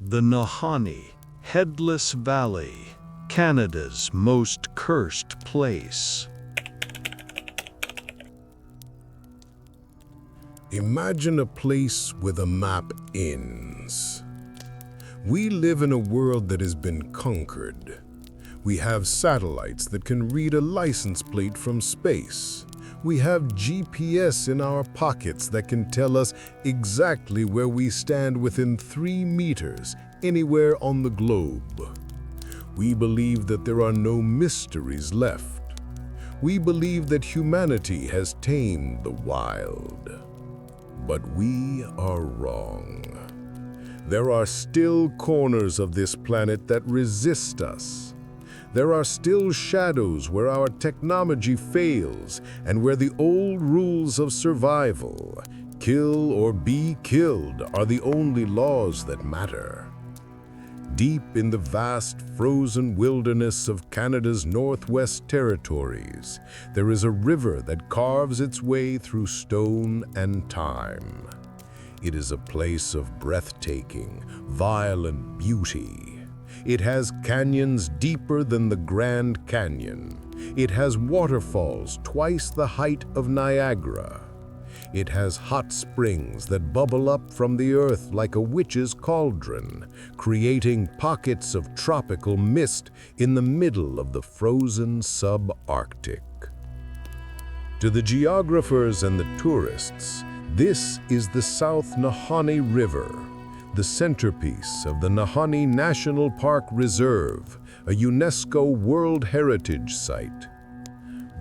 The Nahanni, Headless Valley, Canada's most cursed place. Imagine a place where the map ends. We live in a world that has been conquered. We have satellites that can read a license plate from space. We have GPS in our pockets that can tell us exactly where we stand within 3 meters, anywhere on the globe. We believe that there are no mysteries left. We believe that humanity has tamed the wild. But we are wrong. There are still corners of this planet that resist us. There are still shadows where our technology fails and where the old rules of survival, kill or be killed, are the only laws that matter. Deep in the vast frozen wilderness of Canada's Northwest Territories, there is a river that carves its way through stone and time. It is a place of breathtaking, violent beauty. It has canyons deeper than the Grand Canyon. It has waterfalls twice the height of Niagara. It has hot springs that bubble up from the earth like a witch's cauldron, creating pockets of tropical mist in the middle of the frozen subarctic. To the geographers and the tourists, this is the South Nahanni River, the centerpiece of the Nahanni National Park Reserve, a UNESCO World Heritage Site.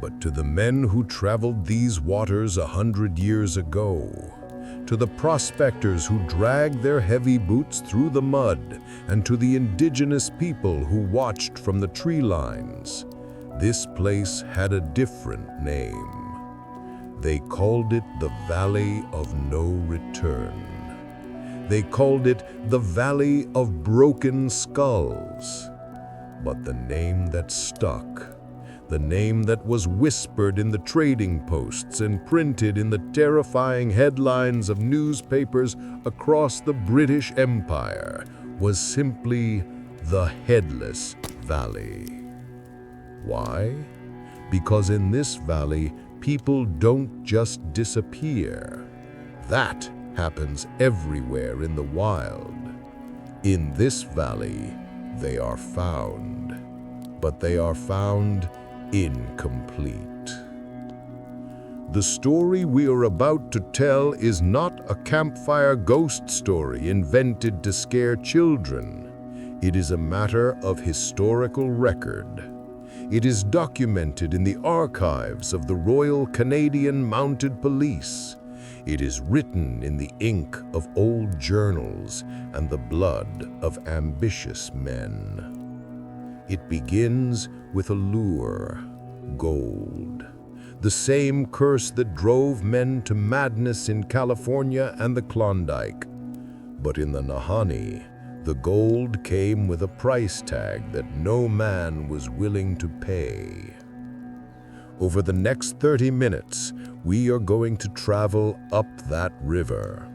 But to the men who traveled these waters 100 years ago, to the prospectors who dragged their heavy boots through the mud, and to the indigenous people who watched from the tree lines, this place had a different name. They called it the Valley of No Return. They called it the Valley of Broken Skulls. But the name that stuck, the name that was whispered in the trading posts and printed in the terrifying headlines of newspapers across the British Empire, was simply the Headless Valley. Why? Because in this valley, people don't just disappear. That happens everywhere in the wild. In this valley, they are found, but they are found incomplete. The story we are about to tell is not a campfire ghost story invented to scare children. It is a matter of historical record. It is documented in the archives of the Royal Canadian Mounted Police. It is written in the ink of old journals and the blood of ambitious men. It begins with a lure, gold. The same curse that drove men to madness in California and the Klondike. But in the Nahanni, the gold came with a price tag that no man was willing to pay. Over the next 30 minutes, we are going to travel up that river.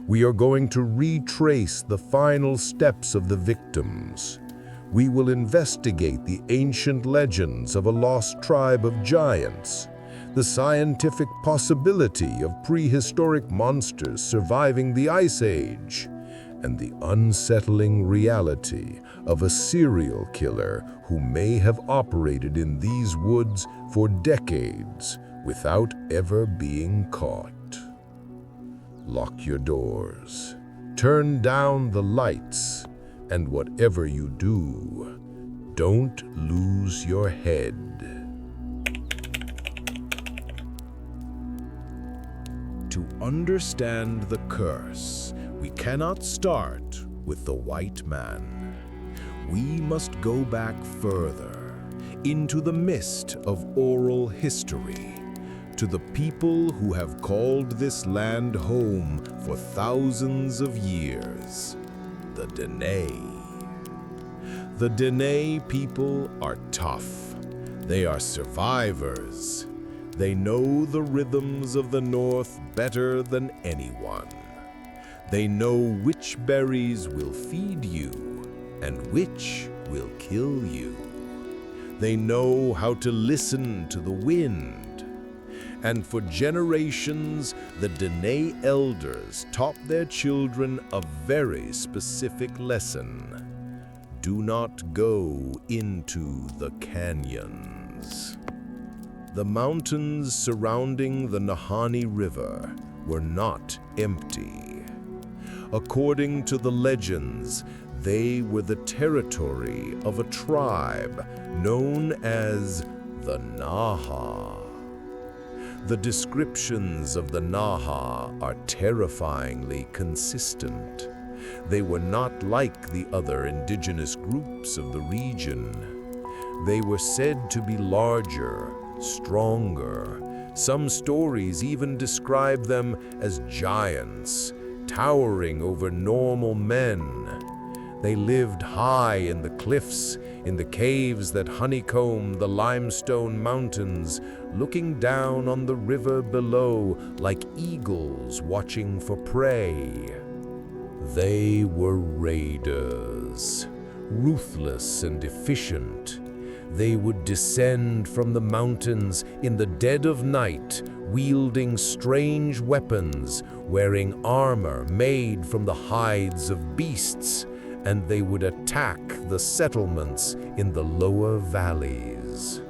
We are going to retrace the final steps of the victims. We will investigate the ancient legends of a lost tribe of giants, the scientific possibility of prehistoric monsters surviving the Ice Age, and the unsettling reality of a serial killer who may have operated in these woods for decades without ever being caught. Lock your doors, turn down the lights, and whatever you do, don't lose your head. To understand the curse, we cannot start with the white man. We must go back further, into the mist of oral history, to the people who have called this land home for thousands of years, the Dene. The Dene people are tough. They are survivors. They know the rhythms of the North better than anyone. They know which berries will feed you and which will kill you. They know how to listen to the wind. And for generations, the Dene elders taught their children a very specific lesson. Do not go into the canyons. The mountains surrounding the Nahanni River were not empty. According to the legends, they were the territory of a tribe known as the Naha. The descriptions of the Naha are terrifyingly consistent. They were not like the other indigenous groups of the region. They were said to be larger, stronger. Some stories even describe them as giants, towering over normal men. They lived high in the cliffs, in the caves that honeycomb the limestone mountains, looking down on the river below like eagles watching for prey. They were raiders, ruthless and efficient. They would descend from the mountains in the dead of night, wielding strange weapons, wearing armor made from the hides of beasts, and they would attack the settlements in the lower valleys.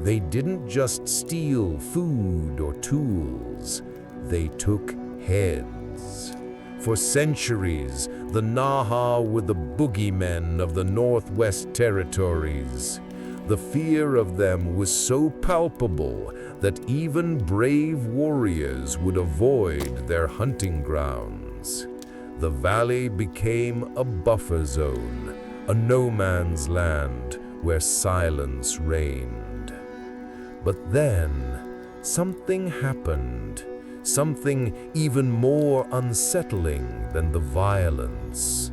They didn't just steal food or tools, they took heads. For centuries, the Naha were the boogeymen of the Northwest Territories. The fear of them was so palpable that even brave warriors would avoid their hunting grounds. The valley became a buffer zone, a no-man's land where silence reigned. But then, something happened, something even more unsettling than the violence.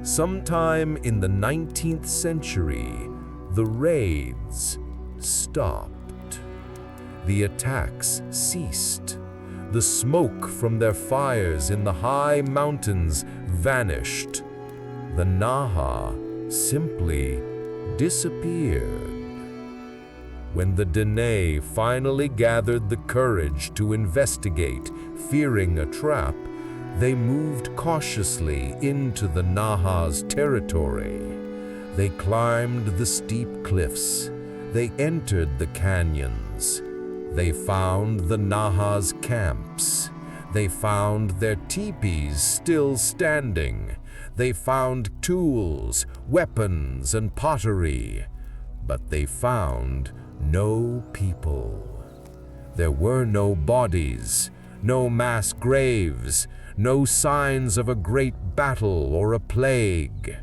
Sometime in the 19th century, the raids stopped. The attacks ceased. The smoke from their fires in the high mountains vanished. The Naha simply disappeared. When the Dene finally gathered the courage to investigate, fearing a trap, they moved cautiously into the Naha's territory. They climbed the steep cliffs. They entered the canyons. They found the Naha's camps. They found their teepees still standing. They found tools, weapons, and pottery. But they found no people. There were no bodies, no mass graves, no signs of a great battle or a plague.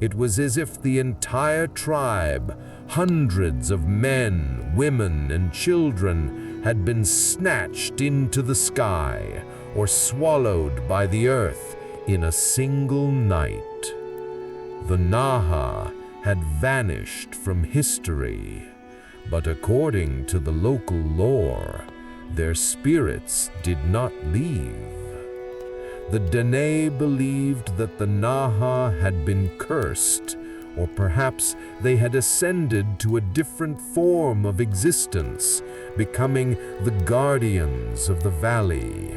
It was as if the entire tribe, hundreds of men, women, and children, had been snatched into the sky or swallowed by the earth in a single night. The Naha had vanished from history, but according to the local lore, their spirits did not leave. The Dene believed that the Naha had been cursed, or perhaps they had ascended to a different form of existence, becoming the guardians of the valley.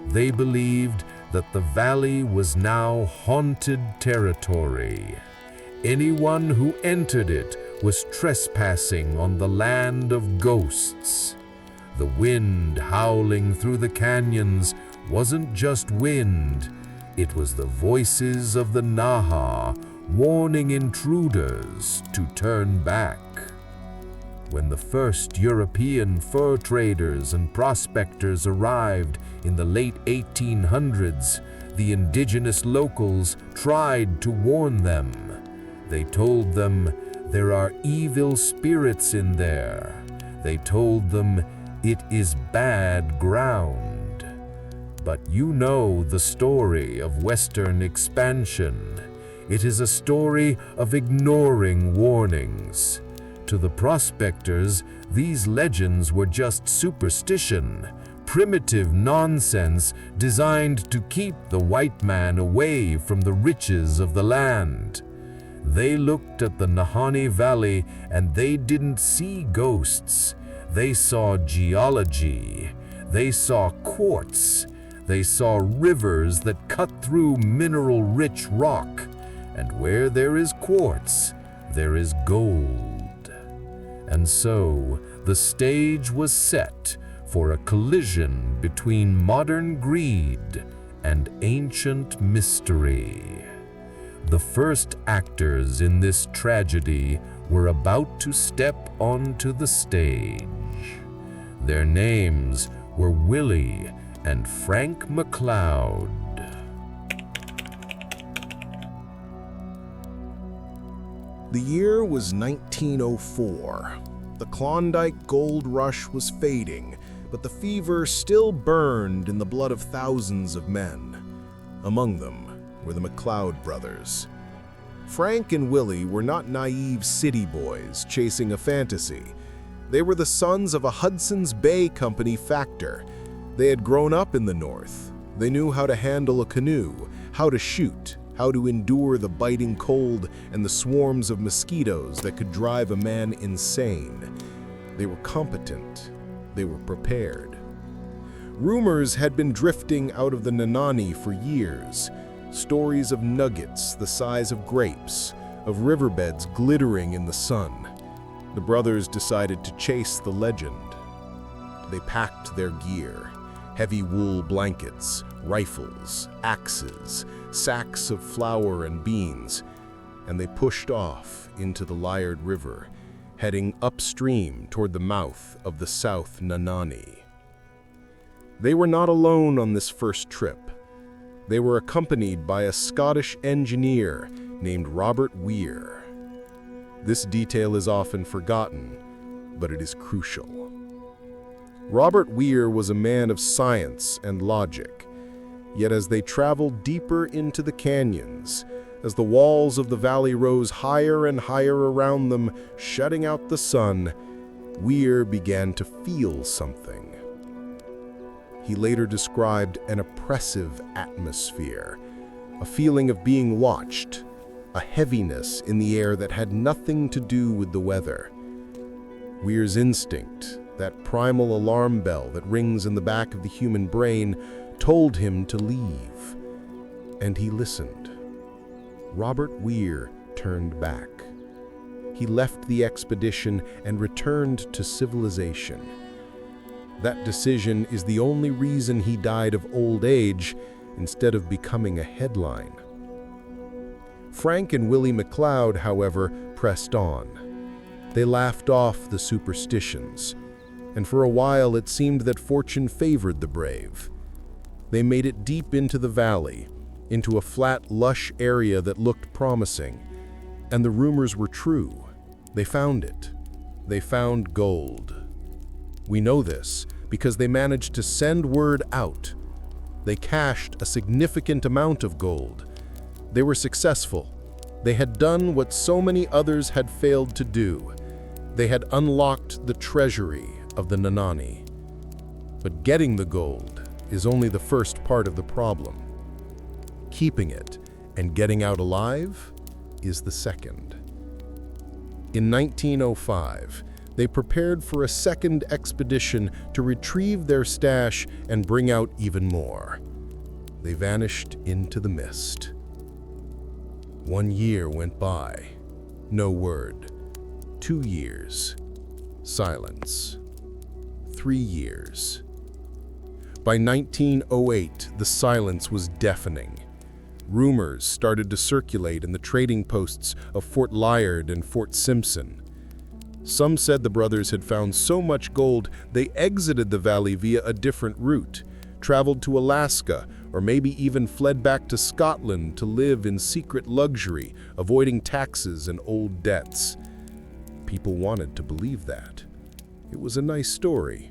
They believed that the valley was now haunted territory. Anyone who entered it was trespassing on the land of ghosts. The wind howling through the canyons wasn't just wind, it was the voices of the Naha warning intruders to turn back. When the first European fur traders and prospectors arrived in the late 1800s, the indigenous locals tried to warn them. They told them there are evil spirits in there. They told them it is bad ground. But you know the story of Western expansion. It is a story of ignoring warnings. To the prospectors, these legends were just superstition, primitive nonsense designed to keep the white man away from the riches of the land. They looked at the Nahanni Valley and they didn't see ghosts. They saw geology. They saw quartz. They saw rivers that cut through mineral-rich rock. And where there is quartz, there is gold. And so the stage was set for a collision between modern greed and ancient mystery. The first actors in this tragedy were about to step onto the stage. Their names were Willie and Frank McLeod. The year was 1904. The Klondike gold rush was fading, but the fever still burned in the blood of thousands of men. Among them were the McLeod brothers. Frank and Willie were not naive city boys chasing a fantasy. They were the sons of a Hudson's Bay Company factor. They had grown up in the North. They knew how to handle a canoe, how to shoot, how to endure the biting cold and the swarms of mosquitoes that could drive a man insane. They were competent. They were prepared. Rumors had been drifting out of the Nahanni for years. Stories of nuggets the size of grapes, of riverbeds glittering in the sun. The brothers decided to chase the legend. They packed their gear: heavy wool blankets, rifles, axes, sacks of flour and beans, and they pushed off into the Liard River, heading upstream toward the mouth of the South Nahanni. They were not alone on this first trip. They were accompanied by a Scottish engineer named Robert Weir. This detail is often forgotten, but it is crucial. Robert Weir was a man of science and logic, yet as they traveled deeper into the canyons, as the walls of the valley rose higher and higher around them, shutting out the sun, Weir began to feel something. He later described an oppressive atmosphere, a feeling of being watched, a heaviness in the air that had nothing to do with the weather. Weir's instinct, that primal alarm bell that rings in the back of the human brain, told him to leave. And he listened. Robert Weir turned back. He left the expedition and returned to civilization. That decision is the only reason he died of old age instead of becoming a headline. Frank and Willie McLeod, however, pressed on. They laughed off the superstitions, and for a while it seemed that fortune favored the brave. They made it deep into the valley, into a flat, lush area that looked promising, and the rumors were true. They found it. They found gold. We know this because they managed to send word out. They cached a significant amount of gold. They were successful. They had done what so many others had failed to do. They had unlocked the treasury of the Nahanni. But getting the gold is only the first part of the problem. Keeping it and getting out alive is the second. In 1905, they prepared for a second expedition to retrieve their stash and bring out even more. They vanished into the mist. 1 year went by. No word. 2 years. Silence. 3 years. By 1908, the silence was deafening. Rumors started to circulate in the trading posts of Fort Liard and Fort Simpson. Some said the brothers had found so much gold they exited the valley via a different route, traveled to Alaska, or maybe even fled back to Scotland to live in secret luxury, avoiding taxes and old debts. People wanted to believe that. It was a nice story.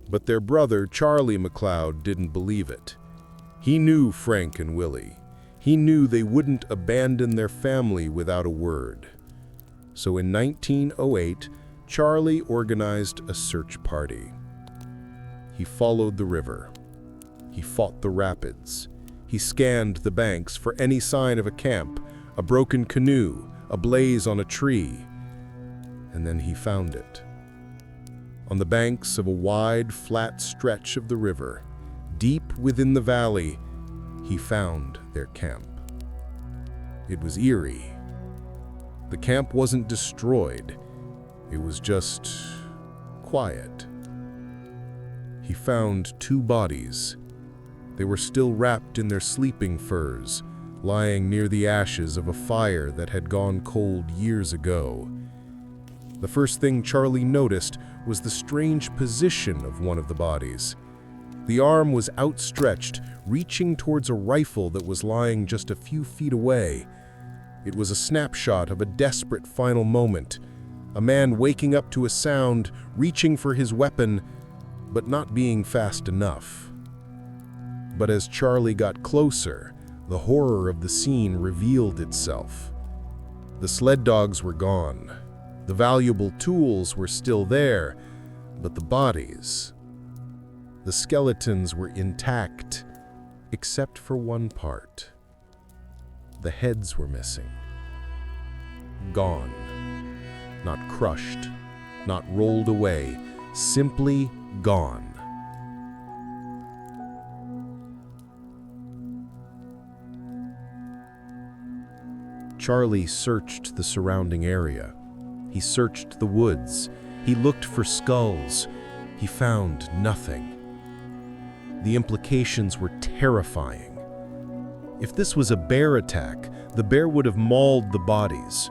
But their brother, Charlie McLeod, didn't believe it. He knew Frank and Willie. He knew they wouldn't abandon their family without a word. So in 1908, Charlie organized a search party. He followed the river. He fought the rapids. He scanned the banks for any sign of a camp, a broken canoe, a blaze on a tree. And then he found it. On the banks of a wide, flat stretch of the river, deep within the valley, he found their camp. It was eerie. The camp wasn't destroyed. It was just quiet. He found 2 bodies. They were still wrapped in their sleeping furs, lying near the ashes of a fire that had gone cold years ago. The first thing Charlie noticed was the strange position of one of the bodies. The arm was outstretched, reaching towards a rifle that was lying just a few feet away. It was a snapshot of a desperate final moment, a man waking up to a sound, reaching for his weapon, but not being fast enough. But as Charlie got closer, the horror of the scene revealed itself. The sled dogs were gone. The valuable tools were still there, but the bodies, the skeletons were intact, except for one part. The heads were missing. Gone. Not crushed, not rolled away, simply gone. Charlie searched the surrounding area. He searched the woods. He looked for skulls. He found nothing. The implications were terrifying. If this was a bear attack, the bear would have mauled the bodies.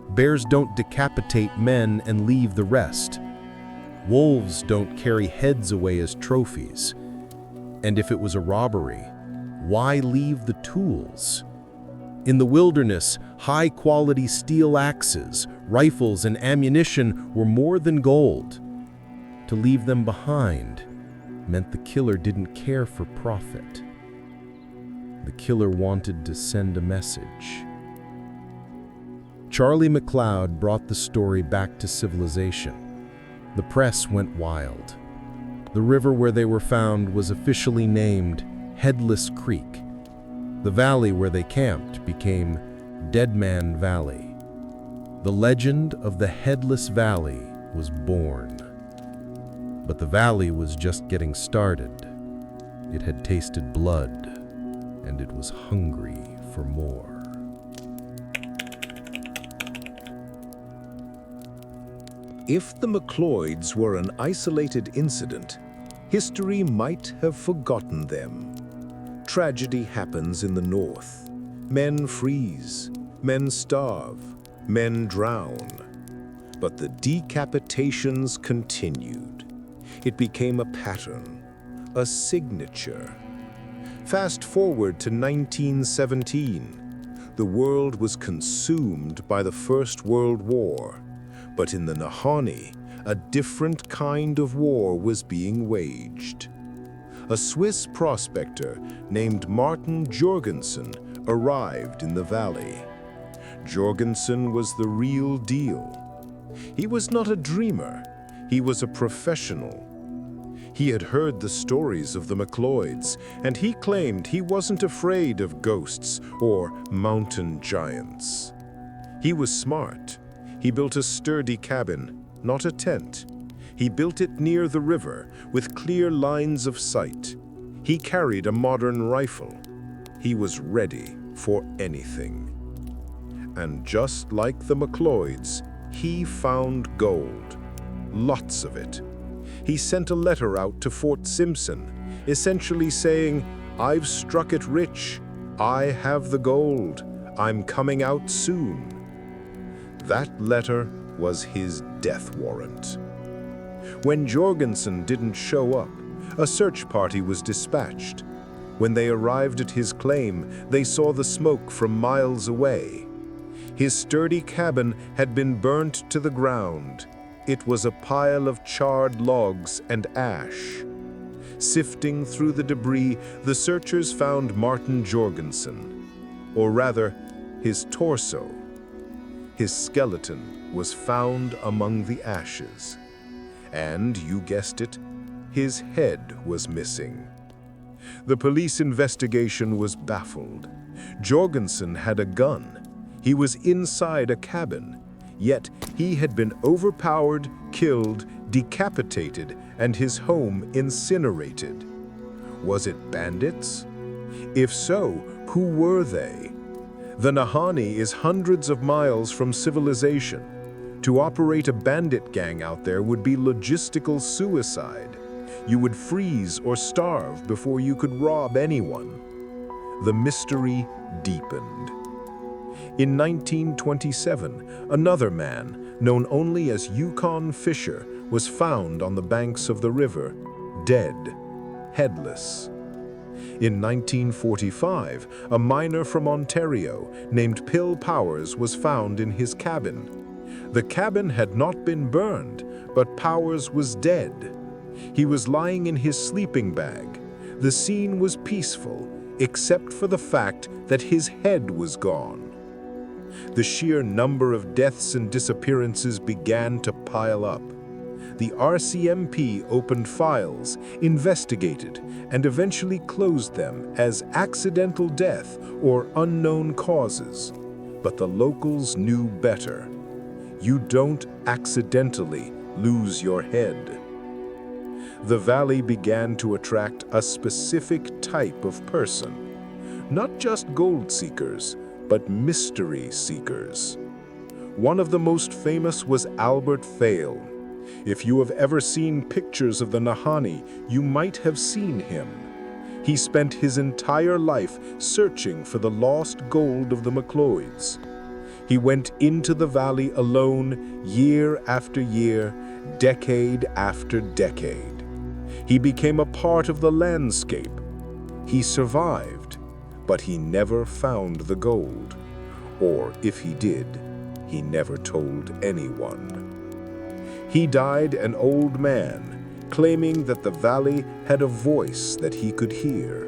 Bears don't decapitate men and leave the rest. Wolves don't carry heads away as trophies. And if it was a robbery, why leave the tools? In the wilderness, high-quality steel axes, rifles, and ammunition were more than gold. To leave them behind meant the killer didn't care for profit. The killer wanted to send a message. Charlie McLeod brought the story back to civilization. The press went wild. The river where they were found was officially named Headless Creek. The valley where they camped became Dead Man Valley. The legend of the Headless Valley was born. But the valley was just getting started. It had tasted blood, and it was hungry for more. If the McLeods were an isolated incident, history might have forgotten them. Tragedy happens in the north. Men freeze, men starve, men drown. But the decapitations continued. It became a pattern, a signature. Fast forward to 1917. The world was consumed by the First World War. But in the Nahanni, a different kind of war was being waged. A Swiss prospector named Martin Jorgensen arrived in the valley. Jorgensen was the real deal. He was not a dreamer, he was a professional. He had heard the stories of the McLeods, and he claimed he wasn't afraid of ghosts or mountain giants. He was smart. He built a sturdy cabin, not a tent. He built it near the river with clear lines of sight. He carried a modern rifle. He was ready for anything. And just like the McLeods, he found gold. Lots of it. He sent a letter out to Fort Simpson, essentially saying, "I've struck it rich. I have the gold. I'm coming out soon." That letter was his death warrant. When Jorgensen didn't show up, a search party was dispatched. When they arrived at his claim, they saw the smoke from miles away. His sturdy cabin had been burnt to the ground. It was a pile of charred logs and ash. Sifting through the debris, the searchers found Martin Jorgensen, or rather, his torso. His skeleton was found among the ashes. And, you guessed it, His head was missing. The police investigation was baffled. Jorgensen had a gun. He was inside a cabin, yet he had been overpowered, killed, decapitated, and his home incinerated. Was it bandits? If so, who were they? The Nahanni is hundreds of miles from civilization. To operate a bandit gang out there would be logistical suicide. You would freeze or starve before you could rob anyone. The mystery deepened. In 1927, another man, known only as Yukon Fisher, was found on the banks of the river, dead, headless. In 1945, a miner from Ontario named Pill Powers was found in his cabin. The cabin had not been burned, but Powers was dead. He was lying in his sleeping bag. The scene was peaceful, except for the fact that his head was gone. The sheer number of deaths and disappearances began to pile up. The RCMP opened files, investigated, and eventually closed them as accidental death or unknown causes. But the locals knew better. You don't accidentally lose your head. The valley began to attract a specific type of person. Not just gold seekers, but mystery seekers. One of the most famous was Albert Fail. If you have ever seen pictures of the Nahanni, you might have seen him. He spent his entire life searching for the lost gold of the McLeods. He went into the valley alone year after year, decade after decade. He became a part of the landscape. He survived, but he never found the gold. Or if he did, he never told anyone. He died an old man, claiming that the valley had a voice that he could hear.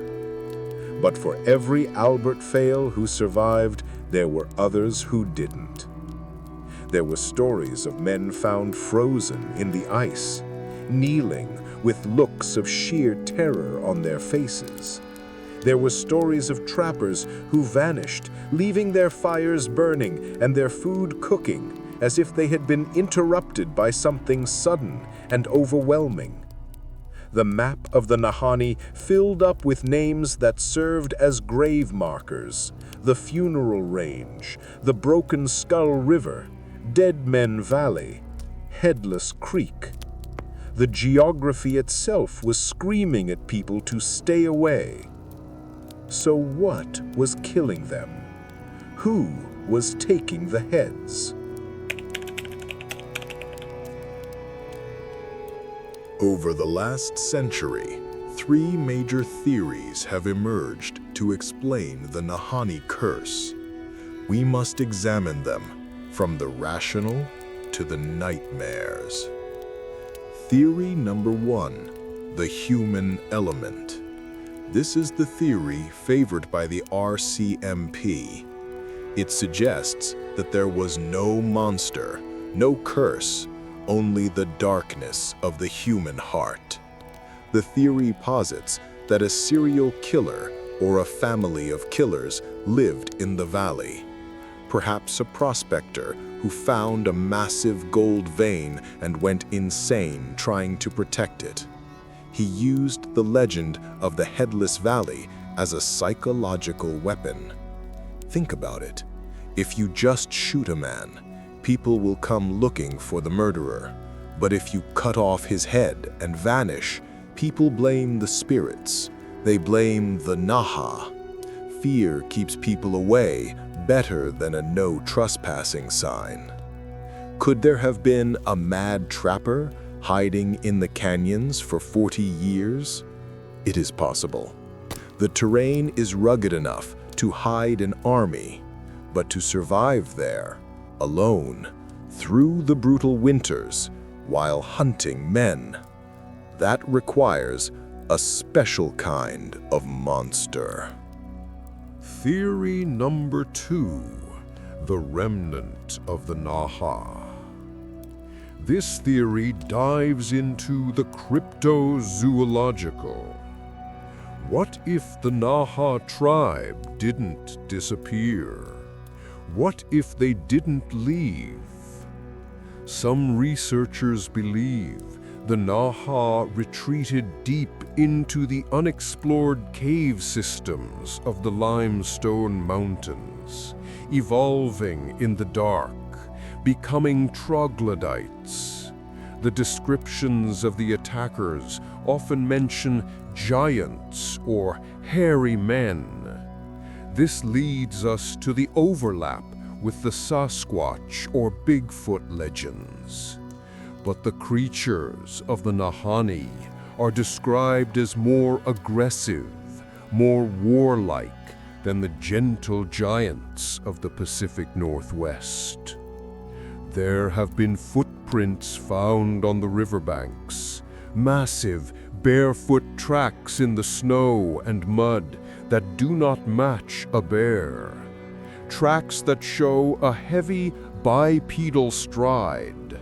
But for every Albert Fail who survived, there were others who didn't. There were stories of men found frozen in the ice, kneeling with looks of sheer terror on their faces. There were stories of trappers who vanished, leaving their fires burning and their food cooking, as if they had been interrupted by something sudden and overwhelming. The map of the Nahanni filled up with names that served as grave markers: the Funeral Range, the Broken Skull River, Dead Men Valley, Headless Creek. The geography itself was screaming at people to stay away. So what was killing them? Who was taking the heads? Over the last century, 3 major theories have emerged to explain the Nahanni curse. We must examine them from the rational to the nightmares. Theory number 1, the human element. This is the theory favored by the RCMP. It suggests that there was no monster, no curse, only the darkness of the human heart. The theory posits that a serial killer or a family of killers lived in the valley. Perhaps a prospector who found a massive gold vein and went insane trying to protect it. He used the legend of the Headless Valley as a psychological weapon. Think about it. If you just shoot a man, people will come looking for the murderer. But if you cut off his head and vanish, people blame the spirits. They blame the Naha. Fear keeps people away better than a no trespassing sign. Could there have been a mad trapper hiding in the canyons for 40 years? It is possible. The terrain is rugged enough to hide an army, but to survive there, alone, through the brutal winters, while hunting men, that requires a special kind of monster. Theory number 2, the remnant of the Naha. This theory dives into the cryptozoological. What if the Naha tribe didn't disappear? What if they didn't leave? Some researchers believe the Naha retreated deep into the unexplored cave systems of the limestone mountains, evolving in the dark, becoming troglodytes. The descriptions of the attackers often mention giants or hairy men. This leads us to the overlap with the Sasquatch or Bigfoot legends. But the creatures of the Nahanni are described as more aggressive, more warlike than the gentle giants of the Pacific Northwest. There have been footprints found on the riverbanks, massive, barefoot tracks in the snow and mud that do not match a bear. Tracks that show a heavy bipedal stride.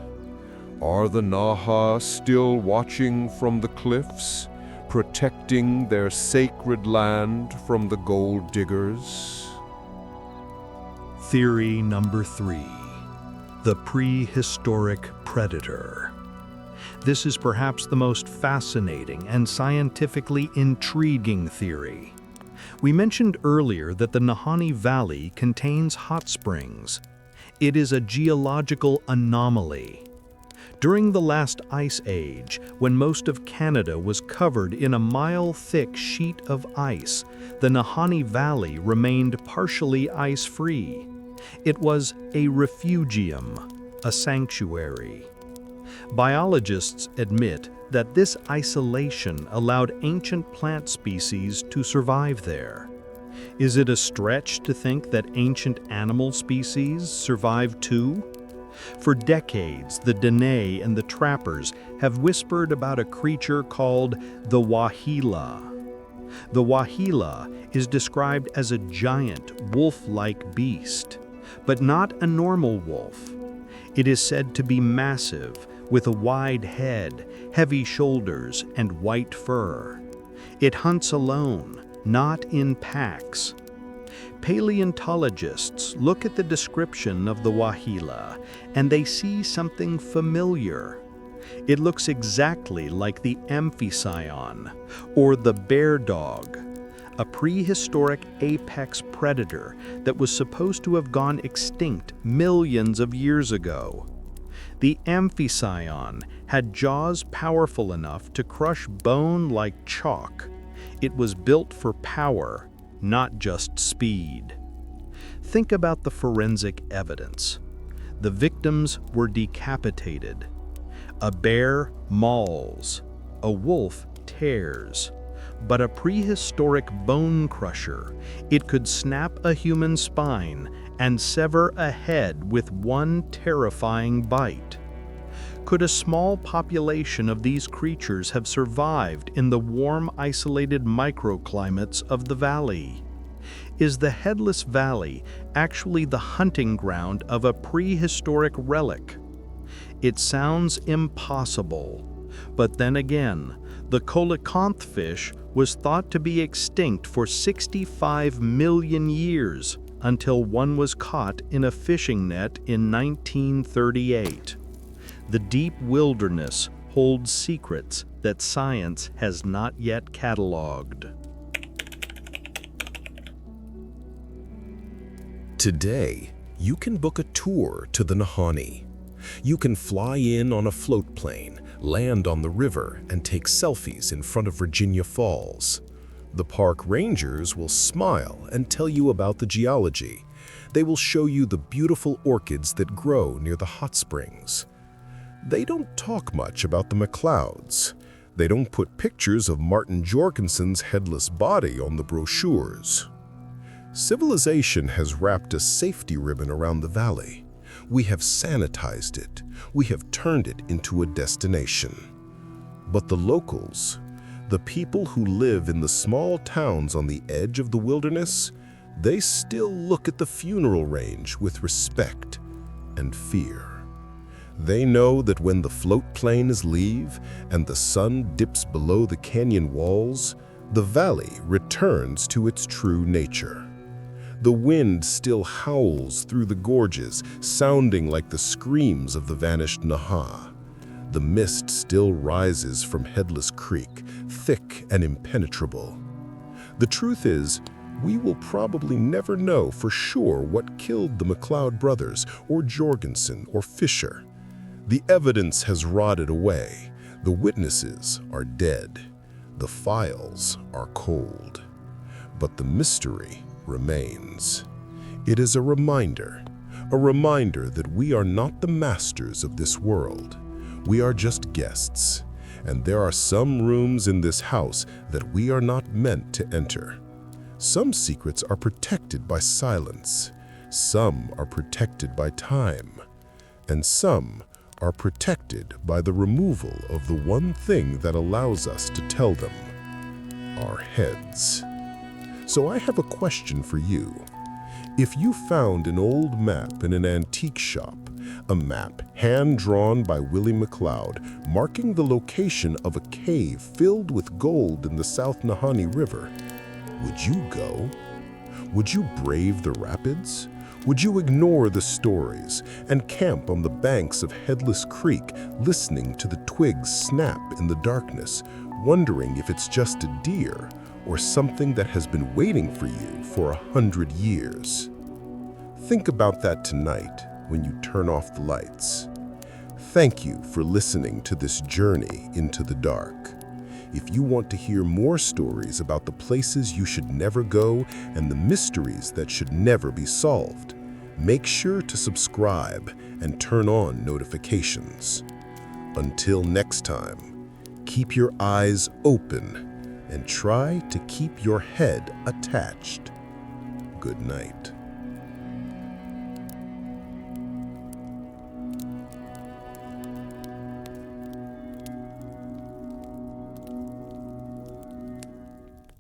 Are the Naha still watching from the cliffs, protecting their sacred land from the gold diggers? Theory number 3. The prehistoric predator. This is perhaps the most fascinating and scientifically intriguing theory. We mentioned earlier that the Nahanni Valley contains hot springs. It is a geological anomaly. During the last ice age, when most of Canada was covered in a mile-thick sheet of ice, the Nahanni Valley remained partially ice-free. It was a refugium, a sanctuary. Biologists admit that this isolation allowed ancient plant species to survive there. Is it a stretch to think that ancient animal species survived too? For decades, the Dene and the trappers have whispered about a creature called the Wahila. The Wahila is described as a giant, wolf-like beast, but not a normal wolf. It is said to be massive, with a wide head, heavy shoulders, and white fur. It hunts alone, not in packs. Paleontologists look at the description of the Wahila and they see something familiar. It looks exactly like the Amphicyon, or the bear dog, a prehistoric apex predator that was supposed to have gone extinct millions of years ago. The Amphicyon had jaws powerful enough to crush bone like chalk. It was built for power, not just speed. Think about the forensic evidence. The victims were decapitated. A bear mauls, a wolf tears. But a prehistoric bone crusher, it could snap a human spine and sever a head with one terrifying bite. Could a small population of these creatures have survived in the warm, isolated microclimates of the valley? Is the Headless Valley actually the hunting ground of a prehistoric relic? It sounds impossible, but then again, the coelacanth fish was thought to be extinct for 65 million years until one was caught in a fishing net in 1938. The deep wilderness holds secrets that science has not yet cataloged. Today, you can book a tour to the Nahanni. You can fly in on a float plane, land on the river, and take selfies in front of Virginia Falls. The park rangers will smile and tell you about the geology. They will show you the beautiful orchids that grow near the hot springs. They don't talk much about the McLeods. They don't put pictures of Martin Jorgensen's headless body on the brochures. Civilization has wrapped a safety ribbon around the valley. We have sanitized it. We have turned it into a destination. But the locals, the people who live in the small towns on the edge of the wilderness, they still look at the funeral range with respect and fear. They know that when the float planes leave and the sun dips below the canyon walls, the valley returns to its true nature. The wind still howls through the gorges, sounding like the screams of the vanished Naha. The mist still rises from Headless Creek, thick and impenetrable. The truth is, we will probably never know for sure what killed the McLeod brothers, or Jorgensen, or Fisher. The evidence has rotted away. The witnesses are dead. The files are cold. But the mystery remains. It is a reminder that we are not the masters of this world. We are just guests, and there are some rooms in this house that we are not meant to enter. Some secrets are protected by silence, some are protected by time, and some are protected by the removal of the one thing that allows us to tell them: our heads. So I have a question for you. If you found an old map in an antique shop, a map hand-drawn by Willie McLeod, marking the location of a cave filled with gold in the South Nahanni River, would you go? Would you brave the rapids? Would you ignore the stories and camp on the banks of Headless Creek, listening to the twigs snap in the darkness, wondering if it's just a deer or something that has been waiting for you for 100 years? Think about that tonight when you turn off the lights. Thank you for listening to this journey into the dark. If you want to hear more stories about the places you should never go and the mysteries that should never be solved, make sure to subscribe and turn on notifications. Until next time, keep your eyes open and try to keep your head attached. Good night.